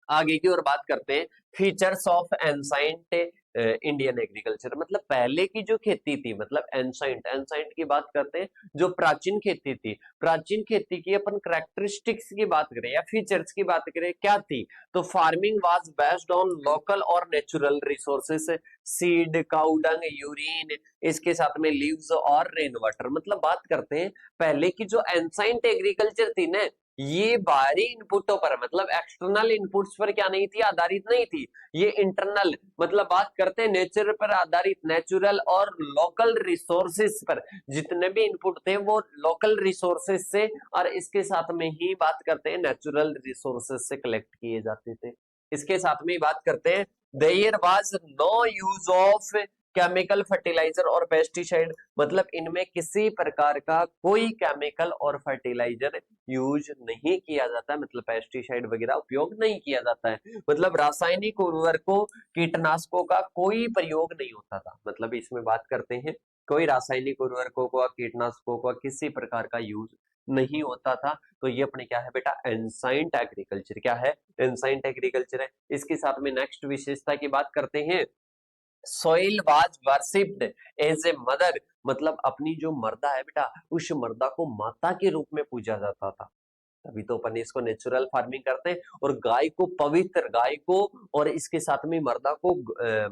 आगे की ओर बात करते हैं features of ancient Indian agriculture, मतलब पहले की जो खेती थी, मतलब एंसाइंट, एंसाइंट की बात करते हैं जो प्राचीन खेती थी। प्राचीन खेती की अपन कैरेक्टरिस्टिक्स की बात करें या फीचर्स की बात करें, क्या थी? तो farming was based on local और नेचुरल रिसोर्सेस, सीड, काऊ डंग, यूरिन, इसके साथ में लीव्स और रेन वाटर। मतलब बात करते हैं पहले की जो एंसाइंट एग्रीकल्चर थी ना, ये बाहरी इनपुटों पर, मतलब एक्सटर्नल इनपुट्स पर क्या नहीं थी? आधारित नहीं थी। ये इंटरनल, मतलब बात करते हैं नेचर पर आधारित, नेचुरल और लोकल रिसोर्सेस पर, जितने भी इनपुट थे वो लोकल रिसोर्सेस से और इसके साथ में ही बात करते हैं नेचुरल रिसोर्सेस से कलेक्ट किए जाते थे। इसके साथ में ही बात करते हैं there was no use of chemical fertiliser और पेस्टिसाइड, मतलब इनमें किसी प्रकार का कोई केमिकल और फर्टिलाइजर यूज नहीं किया जाता है, मतलब पेस्टिसाइड वगैरह उपयोग नहीं किया जाता है। मतलब रासायनिक उर्वरकों, कीटनाशकों का कोई प्रयोग नहीं होता था। मतलब इसमें बात करते हैं कोई रासायनिक उर्वरकों का, कीटनाशकों का किसी प्रकार का यूज नहीं होता था। तो ये अपने क्या है बेटा? Ancient agriculture. क्या है? एंसाइंट एग्रीकल्चर है। इसके साथ में नेक्स्ट विशेषता की बात करते हैं soil was worshipped as a mother, मतलब अपनी जो मर्दा है बेटा, उस मर्दा को माता के रूप में पूजा जाता था। तभी तो अपन इसको नेचुरल फार्मिंग करते हैं। और गाय को पवित्र, गाय को और इसके साथ में मर्दा को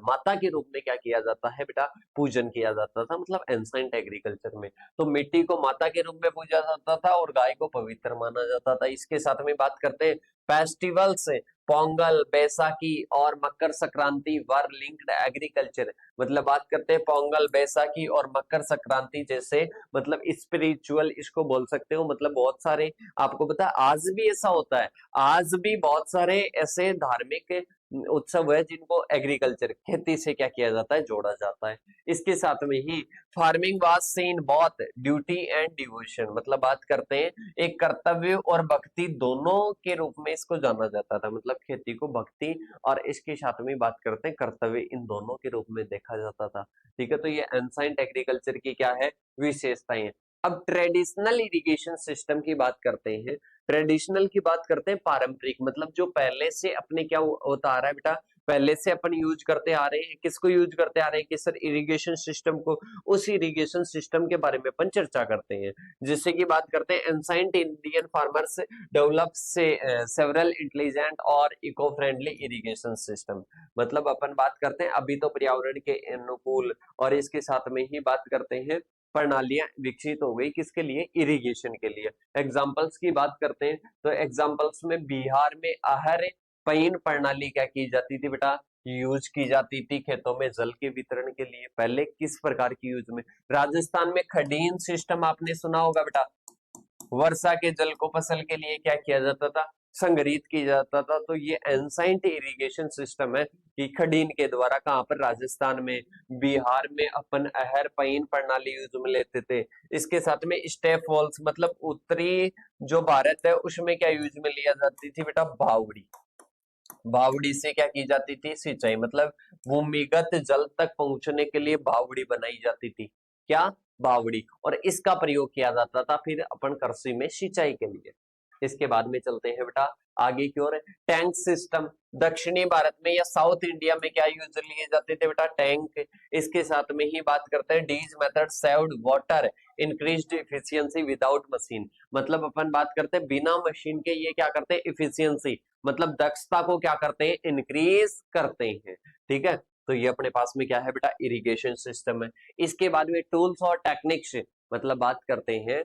माता के रूप में क्या किया जाता है बेटा? पूजन किया जाता था, मतलब एंसाइंट एग्रीकल्चर में। तो मिट्टी को माता के रूप में पूजा जाता था और गाय को पवित्र माना जाता था। इसके साथ में बात करते हैं फेस्टिवल्स, पोंगल, बैसाखी और मकर संक्रांति वर लिंक्ड एग्रीकल्चर, मतलब बात करते हैं पोंगल, बैसाखी और मकर संक्रांति जैसे, मतलब स्पिरिचुअल इसको बोल सकते हो। मतलब बहुत सारे, आपको पता है आज भी ऐसा होता है, आज भी बहुत सारे ऐसे धार्मिक उत्सव है जिनको एग्रीकल्चर खेती से क्या किया जाता है, जोड़ा जाता है। इसके साथ में ही farming was seen both duty and devotion, मतलब बात करते हैं एक कर्तव्य और भक्ति दोनों के रूप में इसको जाना जाता था, मतलब खेती को भक्ति और इसके साथ में बात करते हैं कर्तव्य, इन दोनों के रूप में देखा जाता था। ठीक है, तो ये एंसाइंट एग्रीकल्चर की क्या है, विशेषताएं। अब ट्रेडिशनल इरिगेशन सिस्टम की बात करते हैं। ट्रेडिशनल की बात करते हैं पारंपरिक, मतलब जो पहले से अपने क्या होता आ रहा है बेटा, पहले से अपन यूज करते आ रहे हैं, किसको यूज करते आ रहे हैं कि सर इरिगेशन सिस्टम को, उस इरिगेशन सिस्टम के बारे में अपन चर्चा करते हैं। जिससे कि बात करते हैं एंसाइंट इंडियन फार्मर्स डेवलप से सेवरल इंटेलिजेंट और इको फ्रेंडली इरिगेशन सिस्टम, मतलब अपन बात करते हैं अभी तो पर्यावरण के अनुकूल और इसके साथ में ही बात करते हैं प्रणालियां विकसित हो गई, किसके लिए, इरिगेशन के लिए। एग्जाम्पल्स की बात करते हैं तो एग्जाम्पल्स में बिहार में आहर पईन प्रणाली क्या की जाती थी बेटा, यूज की जाती थी खेतों में जल के वितरण के लिए। पहले किस प्रकार की यूज में, राजस्थान में खडीन सिस्टम आपने सुना होगा बेटा, वर्षा के जल को फसल के लिए क्या किया जाता था, संग्रहित किया जाता था। तो ये एंसाइंट इरिगेशन सिस्टम है कि खडीन के द्वारा, कहां पर, राजस्थान में, बिहार में अपन अहर पईन प्रणाली यूज में लेते थे। इसके साथ में स्टेप वॉल्स, मतलब उत्तरी जो भारत है उसमें क्या यूज में लिया जाती थी बेटा, बावड़ी। बावड़ी से क्या की जाती थी, सिंचाई, मतलब भूमिगत जल तक पहुंचने के लिए बावड़ी बनाई जाती थी, क्या, बावड़ी, और इसका प्रयोग किया जाता था फिर अपन कृषि में सिंचाई के लिए। इसके बाद में चलते हैं बेटा आगे की ओर, टैंक सिस्टम। दक्षिणी भारत में या साउथ इंडिया में क्या यूज लिए जाते थे बेटा, टैंक। इसके साथ में ही बात करते हैं these method saved water increased efficiency without machine, मतलब अपन बात करते हैं बिना मशीन के ये क्या करते हैं, इफिशियंसी, मतलब दक्षता को क्या करते हैं, इंक्रीज करते हैं। ठीक है, तो ये अपने पास में क्या है बेटा, इरिगेशन सिस्टम है। इसके बाद में टूल्स और टेक्निक्स, मतलब बात करते हैं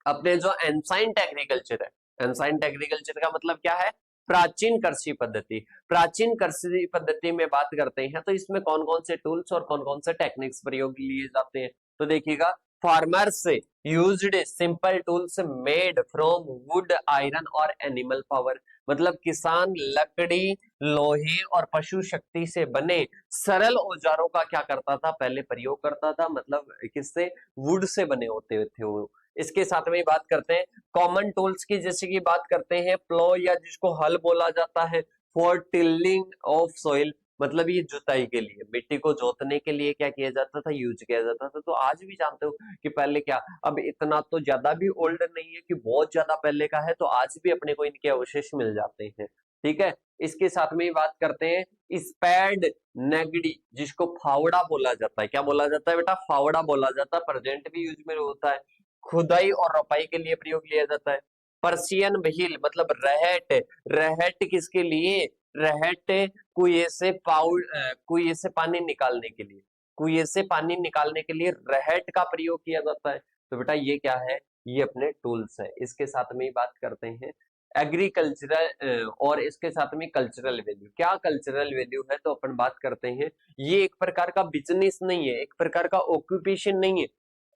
अपने जो एंसाइंट एग्रीकल्चर है। एंसाइंट एग्रीकल्चर का मतलब क्या है, प्राचीन कृषि पद्धति। प्राचीन कृषि पद्धति में बात करते हैं तो इसमें कौन कौन से टूल्स और कौन कौन से टेक्निक्स प्रयोग लिए जाते हैं, तो देखिएगा, farmers used simple tools made from would iron और एनिमल पावर, मतलब किसान लकड़ी लोहे और पशु शक्ति से बने सरल औजारों का क्या करता था, पहले प्रयोग करता था, मतलब किससे, वुड से बने होते थे वो। इसके साथ में बात करते हैं कॉमन टूल्स की, जैसे कि बात करते हैं प्लो या जिसको हल बोला जाता है, फॉर टिलिंग ऑफ सॉइल, मतलब ये जुताई के लिए, मिट्टी को जोतने के लिए क्या किया जाता था, यूज किया जाता था। तो आज भी जानते हो कि पहले क्या, अब इतना तो ज्यादा भी ओल्ड नहीं है कि बहुत ज्यादा पहले का है, तो आज भी अपने को इनके अवशेष मिल जाते हैं। ठीक है, इसके साथ में बात करते हैं स्पैड नेगड़ी, जिसको फावड़ा बोला जाता है, क्या बोला जाता है बेटा, फावड़ा बोला जाता है, प्रेजेंट भी यूज में होता है, खुदाई और रोपाई के लिए प्रयोग लिया जाता है। पर्शियन व्हील, मतलब रहट, रहट किसके लिए, रहट कुएं से कुएं से पानी निकालने के लिए, कुएं से पानी निकालने के लिए रहट का प्रयोग किया जाता है। तो बेटा ये क्या है, ये अपने टूल्स है। इसके साथ में बात करते हैं एग्रीकल्चरल और इसके साथ में कल्चरल वैल्यू। क्या कल्चरल वैल्यू है, तो अपन बात करते हैं ये एक प्रकार का बिजनेस नहीं है, एक प्रकार का ऑक्यूपेशन नहीं है।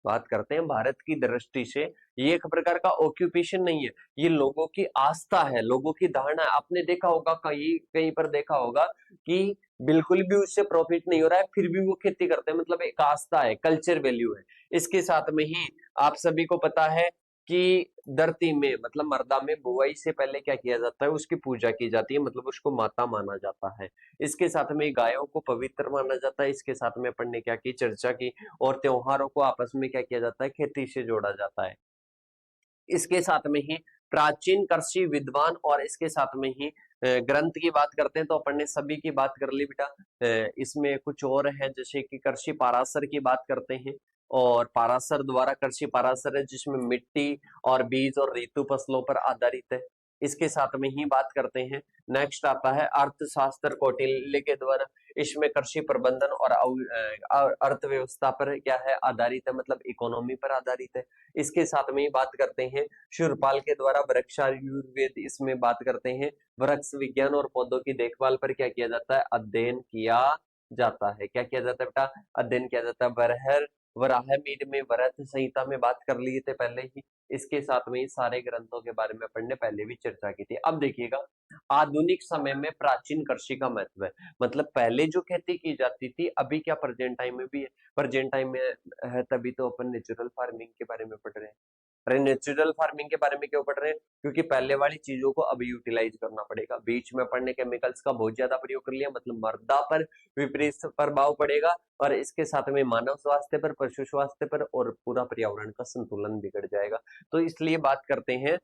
बात करते हैं भारत की दृष्टि से ये एक प्रकार का ऑक्यूपेशन नहीं है, ये लोगों की आस्था है, लोगों की धारणा है। आपने देखा होगा कहीं कहीं पर देखा होगा कि बिल्कुल भी उससे प्रॉफिट नहीं हो रहा है फिर भी वो खेती करते हैं, मतलब एक आस्था है, कल्चर वैल्यू है। इसके साथ में ही आप सभी को पता है कि धरती में, मतलब मर्दा में बुआई से पहले क्या किया जाता है, उसकी पूजा की जाती है, मतलब उसको माता माना जाता है। इसके साथ में गायों को पवित्र माना जाता है। इसके साथ में अपन ने क्या की, चर्चा की, और त्योहारों को आपस में क्या किया जाता है, खेती से जोड़ा जाता है। इसके साथ में ही प्राचीन कृषि विद्वान और इसके साथ में ही ग्रंथ की बात करते हैं तो अपन ने सभी की बात कर ली बेटा। इसमें कुछ और है, जैसे कि कृषि पाराशर की बात करते हैं, और पाराशर द्वारा, कृषि पाराशर है जिसमें मिट्टी और बीज और ऋतु फसलों पर आधारित है। इसके साथ में ही बात करते हैं, नेक्स्ट आता है अर्थशास्त्र कौटिल्य के द्वारा, इसमें कृषि प्रबंधन और अर्थव्यवस्था पर क्या है, आधारित है, मतलब इकोनॉमी पर आधारित है। इसके साथ में ही बात करते हैं शूरपाल के द्वारा वृक्षायुर्वेद, इसमें बात करते हैं वृक्ष विज्ञान और पौधों की देखभाल पर क्या किया जाता है, अध्ययन किया जाता है। क्या किया जाता है बेटा, अध्ययन किया जाता है। बरहर वराहमिहिर में, वराह संहिता में बात कर लिए थे पहले ही। इसके साथ में सारे ग्रंथों के बारे में अपन ने पहले भी चर्चा की थी। अब देखिएगा, आधुनिक समय में प्राचीन कृषि का महत्व है। मतलब पहले जो खेती की जाती थी, अभी क्या प्रेजेंट टाइम में भी है, प्रेजेंट टाइम में है, तभी तो अपन नेचुरल फार्मिंग के बारे में पढ़ रहे हैं। अरे नेचुरल फार्मिंग के बारे में क्यों पढ़ रहे हैं? क्योंकि पहले वाली चीजों को अब यूटिलाइज करना पड़ेगा। बीच में अपन ने केमिकल्स का बहुत ज्यादा प्रयोग कर लिया, मतलब मृदा पर विपरीत प्रभाव पड़ेगा, और इसके साथ में मानव स्वास्थ्य पर, पशु स्वास्थ्य पर, और पूरा पर्यावरण का संतुलन बिगड़ जाएगा। तो इसलिए बात करते हैं,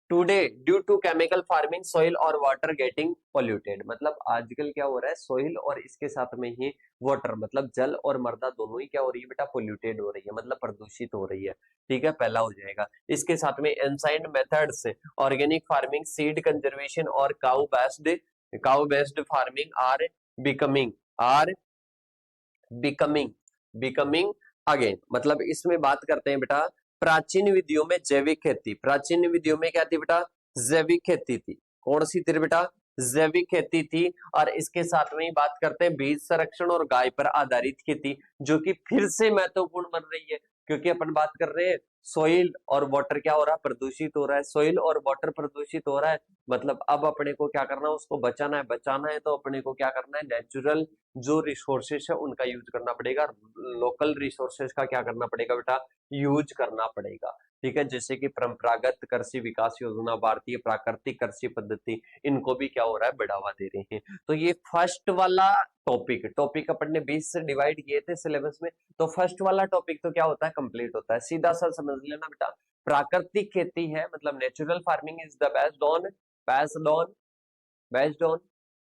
today due to chemical farming soil और वाटर गेटिंग पोल्यूटेड। मतलब आजकल क्या हो रहा है, सोइल और इसके साथ में ही वाटर, मतलब जल और मृदा दोनों ही क्या हो रही है बेटा, पोल्यूटेड हो रही है, मतलब प्रदूषित हो रही है। ठीक है, पहला हो जाएगा। इसके साथ में ancient methods, organic farming, seed conservation और cow based farming are becoming becoming again. मतलब इसमें बात करते हैं बेटा, प्राचीन विधियों में जैविक खेती, प्राचीन विधियों में क्या थी बेटा, जैविक खेती थी। कौन सी थी बेटा, जैविक खेती थी। और इसके साथ में ही बात करते हैं बीज संरक्षण और गाय पर आधारित खेती, जो कि फिर से महत्वपूर्ण बन रही है, क्योंकि अपन बात कर रहे हैं सोइल और वाटर क्या हो रहा है, प्रदूषित हो रहा है, सोइल और वाटर प्रदूषित हो रहा है। मतलब अब अपने को क्या करना है, उसको बचाना है। बचाना है तो अपने को क्या करना है, नेचुरल जो रिसोर्सेस है उनका यूज करना पड़ेगा, लोकल रिसोर्सेस का क्या करना पड़ेगा बेटा, यूज करना पड़ेगा। ठीक है, जैसे कि परंपरागत कृषि विकास योजना, भारतीय प्राकृतिक कृषि पद्धति, इनको भी क्या हो रहा है, बढ़ावा दे रहे हैं। तो ये फर्स्ट वाला टॉपिक अपन ने 20 से डिवाइड किए थे सिलेबस में, तो फर्स्ट वाला टॉपिक तो क्या होता है, कंप्लीट होता है। सीधा सा समझ लेना बेटा, प्राकृतिक खेती है, मतलब natural farming is the based on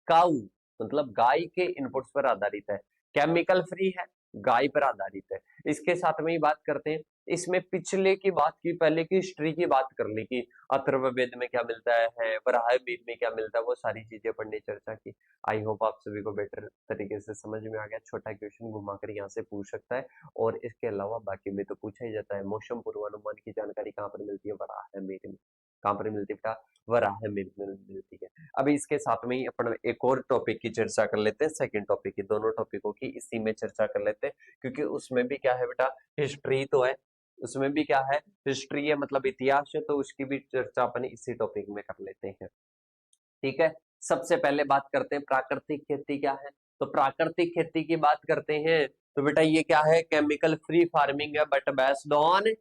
cow, मतलब गाय के इनपुट्स पर आधारित है। केमिकल फ्री है, गाय पर आधारित है। इसके साथ में ही बात करते हैं, इसमें पिछले की बात की, पहले की हिस्ट्री की बात कर ली कि अथर्ववेद में क्या मिलता है, वराहमिहिर में क्या मिलता है, वो सारी चीजें अपन ने चर्चा की। आई होप आप सभी को बेटर तरीके से समझ में आ गया। छोटा क्वेश्चन घुमाकर यहाँ से पूछ सकता है, और इसके अलावा बाकी में तो पूछा ही जाता है। मौसम पूर्वानुमान की जानकारी कहाँ पर मिलती है, वराहमिहिर में। कहाँ पर मिलती है बेटा, वराहमिहिर में मिलती है। अभी इसके साथ में ही अपन एक और टॉपिक की चर्चा कर लेते हैं, सेकंड टॉपिक की, दोनों टॉपिकों की इसी में चर्चा कर लेते हैं, क्योंकि उसमें भी क्या है बेटा, हिस्ट्री तो है, उसमें भी क्या है, हिस्ट्री है, मतलब इतिहास है, तो उसकी भी चर्चा अपन इसी टॉपिक में कर लेते हैं। ठीक है, सबसे पहले बात करते हैं प्राकृतिक खेती क्या है। तो प्राकृतिक खेती की बात करते हैं तो बेटा ये क्या है, केमिकल फ्री फार्मिंग है, but based on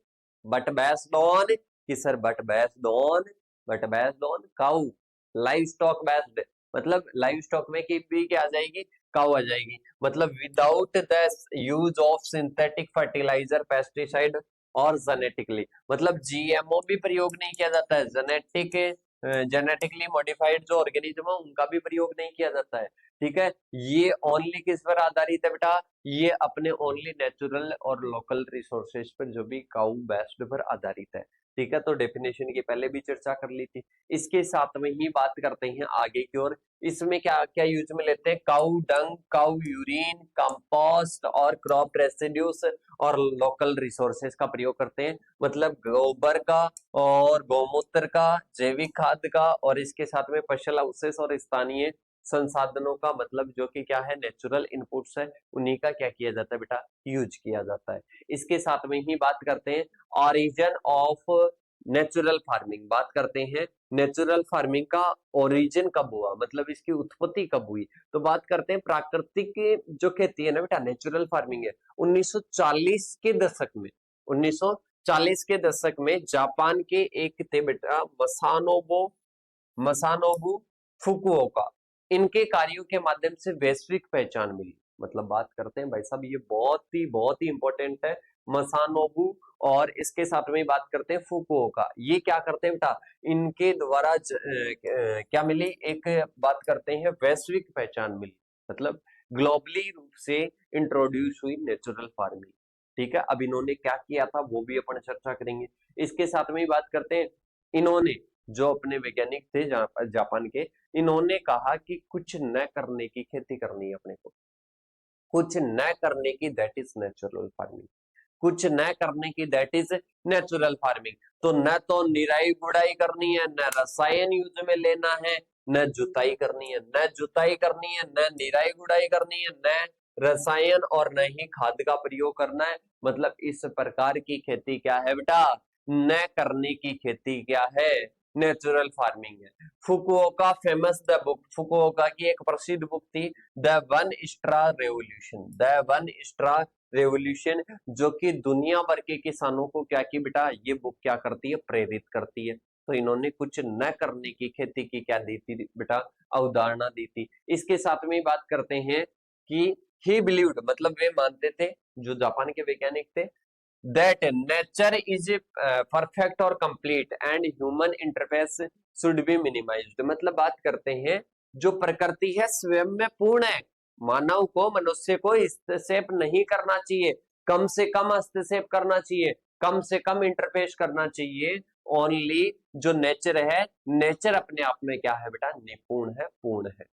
cow, live stock based. मतलब लाइव स्टॉक में की भी क्या आ जाएगी, काउ आ जाएगी। मतलब without the use of synthetic fertiliser, pesticide और जेनेटिकली, मतलब जीएमओ भी प्रयोग नहीं किया जाता है, जेनेटिकली मॉडिफाइड जो ऑर्गेनिज्म है उनका भी प्रयोग नहीं किया जाता है। ठीक है, ये ओनली किस पर आधारित है बेटा, ये अपने ओनली नेचुरल और लोकल रिसोर्सेज पर, जो भी काउ बेस्ड पर आधारित है। ठीक है, तो डेफिनेशन की पहले भी चर्चा कर ली थी। इसके साथ में ही बात करते हैं आगे की ओर। इसमें क्या क्या यूज में लेते हैं, cow dung, cow urine, compost और क्रॉप रेसिड्यूज और लोकल रिसोर्सेज का प्रयोग करते हैं। मतलब गोबर का और गौमूत्र का, जैविक खाद का, और इसके साथ में फसल अवशेष और स्थानीय संसाधनों का, मतलब जो कि क्या है, नेचुरल इनपुट्स है, उन्हीं का क्या किया जाता है बेटा, यूज किया जाता है। इसके साथ में ही बात करते हैं ऑरिजिन ऑफ नेचुरल फार्मिंग, बात करते हैं नेचुरल फार्मिंग का ओरिजिन कब हुआ, मतलब इसकी उत्पत्ति कब हुई। तो बात करते हैं प्राकृतिक जो खेती है ना बेटा, नेचुरल फार्मिंग है, 1940 के दशक में, 1940 के दशक में जापान के एक थे बेटा मसानोबु फुकुओका, इनके कार्यों के माध्यम से वैश्विक पहचान मिली। मतलब बात करते हैं भाई साहब, ये बहुत ही इंपॉर्टेंट है, मसानोबु। और इसके साथ में बात करते हैं फुकुओका, ये क्या करते हैं बेटा, इनके द्वारा क्या मिली, एक बात करते हैं वैश्विक पहचान मिली, मतलब ग्लोबली रूप से इंट्रोड्यूस हुई नेचुरल फार्मिंग। ठीक है, अब इन्होंने क्या किया था वो भी अपन चर्चा करेंगे। इसके साथ में ही बात करते हैं, इन्होंने जो अपने वैज्ञानिक थे जापान के, इन्होंने कहा कि कुछ न करने की खेती करनी है अपने को, कुछ न करने की, दैट इज नेचुरल फार्मिंग, कुछ न करने की, दैट इज नेचुरल फार्मिंग। तो न तो निराई गुड़ाई करनी है, न रसायन यूज में लेना है, न जुताई करनी है, न निराई गुड़ाई करनी है, न रसायन और न ही खाद का प्रयोग करना है। मतलब इस प्रकार की खेती क्या है बेटा, न करने की खेती क्या है, नेचुरल फार्मिंग है। Fukuoka famous the book, Fukuoka की एक प्रसिद्ध बुक थी the one straw revolution, the one straw revolution, जो कि दुनिया भर के किसानों को क्या की बेटा, ये बुक क्या करती है, प्रेरित करती है। तो इन्होंने कुछ न करने की खेती की क्या दी थी बेटा, अवधारणा दी थी। इसके साथ में बात करते हैं कि ही बिलीव्ड, मतलब वे मानते थे, जो जापान के वैज्ञानिक थे, that nature is perfect और complete and human interface should be minimized। मतलब बात करते हैं जो प्रकृति है स्वयं में पूर्ण है, मानव को, मनुष्य को हस्तक्षेप नहीं करना चाहिए, कम से कम हस्तक्षेप करना चाहिए, कम से कम इंटरफेस करना चाहिए। ओनली जो नेचर है, नेचर अपने आप में क्या है बेटा, निपुण है, पूर्ण है।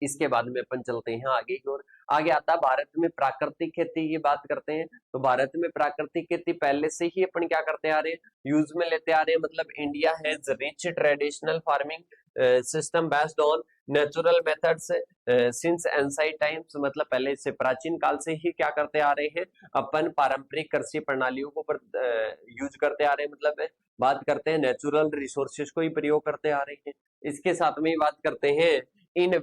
इसके बाद में अपन चलते हैं आगे की ओर। आगे आता है भारत में प्राकृतिक खेती की बात करते हैं। तो भारत में प्राकृतिक खेती पहले से ही अपन क्या करते आ रहे हैं, यूज में लेते आ रहे हैं। मतलब India has rich traditional farming system based on natural methods since ancient times. मतलब पहले से प्राचीन काल से ही क्या करते आ रहे हैं, अपन पारंपरिक कृषि प्रणालियों को यूज करते आ रहे हैं। मतलब बात करते हैं नेचुरल रिसोर्सेज को ही प्रयोग करते आ रहे हैं। इसके साथ में बात करते हैं इन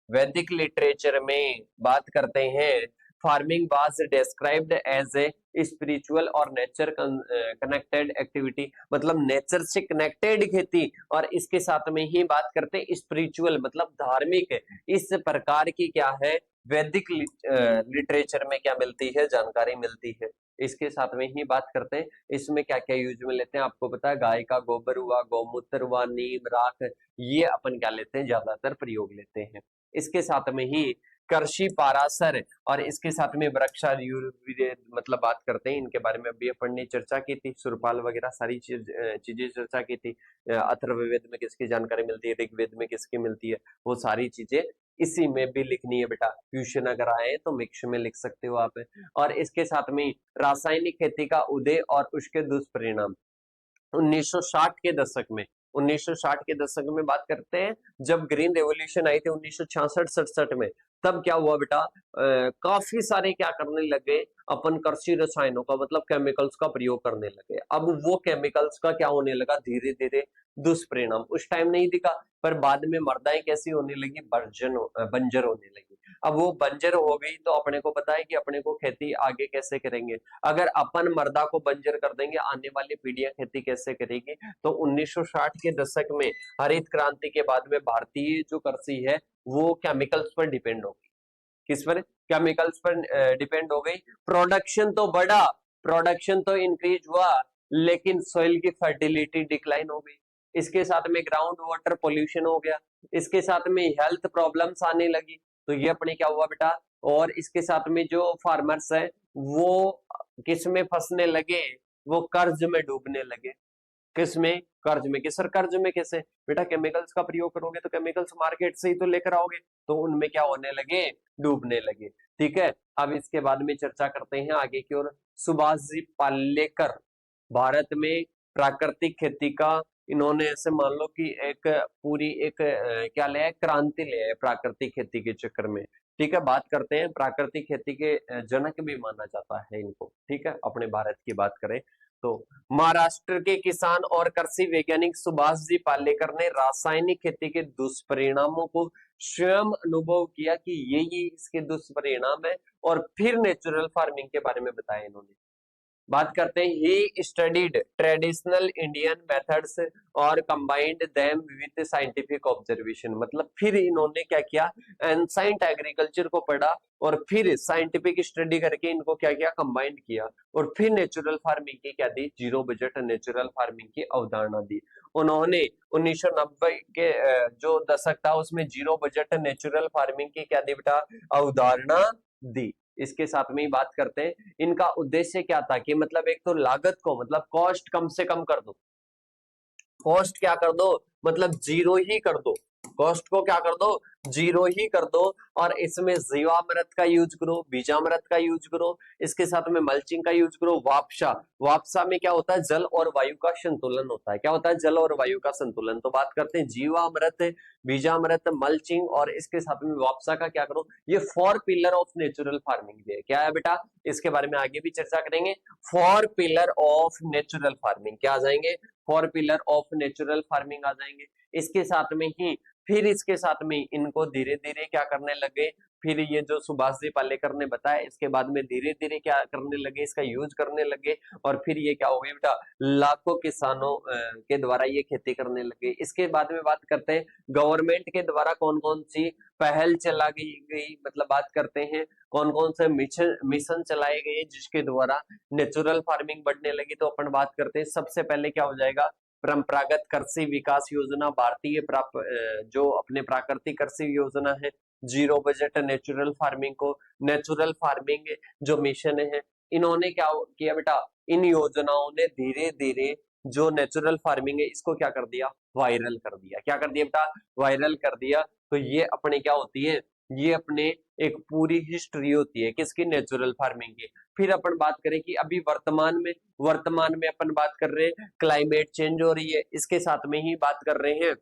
वैदिक लिटरेचर में बात करते हैं, farming was described as a spiritual और नेचर कनेक्टेड एक्टिविटी। मतलब नेचर से कनेक्टेड खेती, और इसके साथ में ही बात करते हैं स्पिरिचुअल, मतलब धार्मिक। इस प्रकार की क्या है, वैदिक लिटरेचर में क्या मिलती है, जानकारी मिलती है। इसके साथ में ही बात करते हैं इसमें क्या क्या यूज में लेते हैं। आपको पता है गाय का गोबर हुआ, गौमूत्र हुआ, नीम, राख, ये अपन क्या लेते हैं, ज्यादातर प्रयोग लेते हैं। इसके साथ में ही कृषि पाराशर और इसके साथ में वृक्षायुर्वेद, मतलब बात करते हैं इनके बारे में अभी अपन ने चर्चा की थी, सुरपाल वगैरह सारी चीजें चर्चा की थी। अथर्ववेद में किसकी जानकारी मिलती है, ऋग्वेद में किसकी मिलती है, वो सारी चीजें इसी में भी लिखनी है बेटा। ट्यूशन अगर आए तो मिक्स में लिख सकते हो आप। और इसके साथ में रासायनिक खेती का उदय और उसके दुष्परिणाम 1960 के दशक में, 1960 के दशक में बात करते हैं, जब ग्रीन रेवोल्यूशन आई थी 1966-67 में, तब क्या हुआ बेटा, काफी सारे क्या करने लगे अपन, कृषि रसायनों का, मतलब केमिकल्स का प्रयोग करने लगे। अब वो केमिकल्स का क्या होने लगा, धीरे धीरे दुष्परिणाम उस टाइम नहीं दिखा, पर बाद में मृदाएं कैसी होने लगी, बंजर होने लगी। अब वो बंजर हो गई तो अपने को पता है कि अपने को खेती आगे कैसे करेंगे। अगर अपन मृदा को बंजर कर देंगे, आने वाली पीढ़ियां खेती कैसे करेगी। तो 1960 के दशक में हरित क्रांति के बाद में भारतीय जो कृषि है वो केमिकल्स पर डिपेंड होगी। किस पर, केमिकल्स पर डिपेंड हो गई। प्रोडक्शन तो बढ़ा, प्रोडक्शन तो इंक्रीज हुआ, लेकिन सॉइल की फर्टिलिटी डिक्लाइन हो गई। इसके साथ में ग्राउंड वाटर पोल्यूशन हो गया, इसके साथ में हेल्थ प्रॉब्लम्स आने लगी। तो ये अपने क्या हुआ बेटा, और इसके साथ में जो फार्मर्स है वो किस में फंसने लगे, वो कर्ज में डूबने लगे। किस में, कर्ज में। किस कर्ज में कैसे बेटा, केमिकल्स का प्रयोग करोगे तो केमिकल्स मार्केट से ही तो लेकर आओगे, तो उनमें क्या होने लगे, डूबने लगे। ठीक है, अब इसके बाद में चर्चा करते हैं आगे की ओर। सुभाष जी पालेकर भारत में प्राकृतिक खेती का, इन्होंने ऐसे मान लो कि एक पूरी एक क्या ले क्रांति ले है प्राकृतिक खेती के चक्कर में। ठीक है, बात करते हैं प्राकृतिक खेती के जनक भी माना जाता है इनको। ठीक है, अपने भारत की बात करें तो महाराष्ट्र के किसान और कृषि वैज्ञानिक सुभाष जी पालेकर ने रासायनिक खेती के दुष्परिणामों को स्वयं अनुभव किया कि ये इसके दुष्परिणाम है, और फिर नेचुरल फार्मिंग के बारे में बताया इन्होंने। बात करते हैं he studied traditional Indian methods और combined them with scientific observation. मतलब फिर इन्होंने क्या किया, एंसाइंट एग्रीकल्चर को पढ़ा और फिर साइंटिफिक स्टडी करके इनको क्या किया, कंबाइंड किया, और फिर नेचुरल फार्मिंग की क्या दी, जीरो बजट नेचुरल फार्मिंग की अवधारणा दी। उन्होंने 1990 के जो दशक था उसमें जीरो बजट नेचुरल फार्मिंग की क्या दी बेटा, अवधारणा दी। इसके साथ में ही बात करते हैं इनका उद्देश्य क्या था, कि मतलब एक तो लागत को, मतलब कॉस्ट कम से कम कर दो, कॉस्ट क्या कर दो, मतलब जीरो ही कर दो, कॉस्ट को क्या कर दो, जीरो ही कर दो और इसमें जीवामृत का यूज करो, बीजामृत का यूज करो, इसके साथ में मल्चिंग का यूज करो। वापसा, वापसा में क्या होता है, जल और वायु का संतुलन होता है। क्या होता है, जल और वायु का संतुलन। तो बात करते हैं जीवामृत, बीजामृत, मल्चिंग और इसके साथ में वापसा का क्या करो। ये 4 पिलर ऑफ नेचुरल फार्मिंग है। क्या है बेटा, इसके बारे में आगे भी चर्चा करेंगे। 4 पिलर ऑफ नेचुरल फार्मिंग क्या आ जाएंगे, 4 पिलर ऑफ नेचुरल फार्मिंग आ जाएंगे। इसके साथ में ही फिर इसके साथ में इनको धीरे धीरे क्या करने लगे, फिर ये जो सुभाष जी पालेकर ने बताया, इसके बाद में धीरे धीरे क्या करने लगे, इसका यूज करने लगे। और फिर ये क्या हो गया बेटा, लाखों किसानों के द्वारा ये खेती करने लगे। इसके बाद में बात करते हैं गवर्नमेंट के द्वारा कौन कौन सी पहल चला गई, मतलब बात करते हैं कौन कौन से मिशन चलाए गए जिसके द्वारा नेचुरल फार्मिंग बढ़ने लगी। तो अपन बात करते हैं, सबसे पहले क्या हो जाएगा, परंपरागत कृषि विकास योजना, भारतीय जो अपने प्राकृतिक कृषि योजना है, जीरो बजट नेचुरल फार्मिंग को, नेचुरल फार्मिंग जो मिशन है, इन्होंने क्या किया बेटा, इन योजनाओं ने धीरे धीरे जो नेचुरल फार्मिंग है इसको क्या कर दिया, वायरल कर दिया। क्या कर दिया बेटा, वायरल कर दिया। तो ये अपने क्या होती है, ये अपने एक पूरी हिस्ट्री होती है किसकी, नेचुरल फार्मिंग की। फिर अपन बात करें कि अभी वर्तमान में अपन बात कर रहे हैं क्लाइमेट चेंज हो रही है, इसके साथ में ही बात कर रहे हैं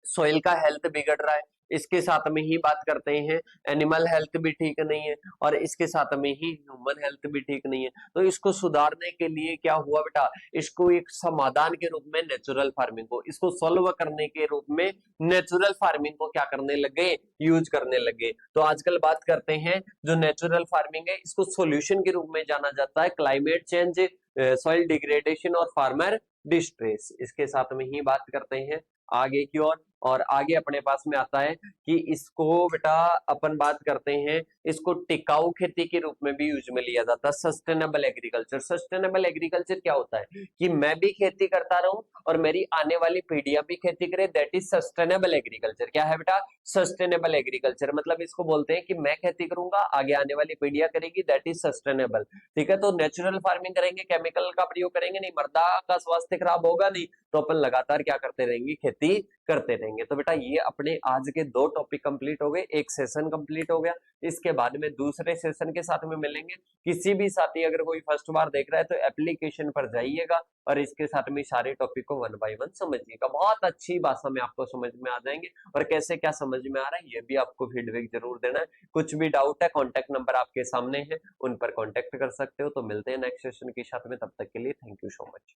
सोइल का हेल्थ बिगड़ रहा है, इसके साथ में ही बात करते हैं एनिमल हेल्थ भी ठीक नहीं है, और इसके साथ में ही ह्यूमन हेल्थ भी ठीक नहीं है। तो इसको सुधारने के लिए क्या हुआ बेटा, इसको एक समाधान के रूप में नेचुरल फार्मिंग को, इसको सॉल्व करने के रूप में नेचुरल फार्मिंग को क्या करने लगे, यूज करने लगे। तो आजकल बात करते हैं जो नेचुरल फार्मिंग है इसको सॉल्यूशन के रूप में जाना जाता है क्लाइमेट चेंज, सॉइल डिग्रेडेशन और फार्मर डिस्ट्रेस। इसके साथ में ही बात करते हैं आगे की ओर, और आगे अपने पास में आता है कि इसको बेटा अपन बात करते हैं, इसको टिकाऊ खेती के रूप में भी यूज में लिया जाता है, सस्टेनेबल एग्रीकल्चर। सस्टेनेबल एग्रीकल्चर क्या होता है कि मैं भी खेती करता रहूं और मेरी आने वाली पीढ़ियां भी खेती करे, दैट इज सस्टेनेबल एग्रीकल्चर। क्या है बेटा, सस्टेनेबल एग्रीकल्चर। मतलब इसको बोलते हैं कि मैं खेती करूंगा, आगे आने वाली पीढ़ियां करेगी, दैट इज सस्टेनेबल। ठीक है, तो नेचुरल फार्मिंग करेंगे, केमिकल का प्रयोग करेंगे नहीं, मृदा का स्वास्थ्य खराब होगा नहीं, तो अपन लगातार क्या करते रहेंगे, खेती करते रहेंगे। तो बेटा ये अपने आज के 2 टॉपिक कंप्लीट हो गए, एक सेशन कंप्लीट हो गया। इसके बाद में दूसरे सेशन के साथ में मिलेंगे। किसी भी साथी अगर कोई फर्स्ट बार देख रहा है तो एप्लीकेशन पर जाइएगा और इसके साथ में सारे टॉपिक को 1 बाय 1 समझिएगा। बहुत अच्छी भाषा में आपको समझ में आ जाएंगे, और कैसे क्या समझ में आ रहा है ये भी आपको फीडबैक जरूर देना है। कुछ भी डाउट है, कॉन्टेक्ट नंबर आपके सामने है, उन पर कॉन्टेक्ट कर सकते हो। तो मिलते हैं नेक्स्ट सेशन के साथ में, तब तक के लिए थैंक यू सो मच।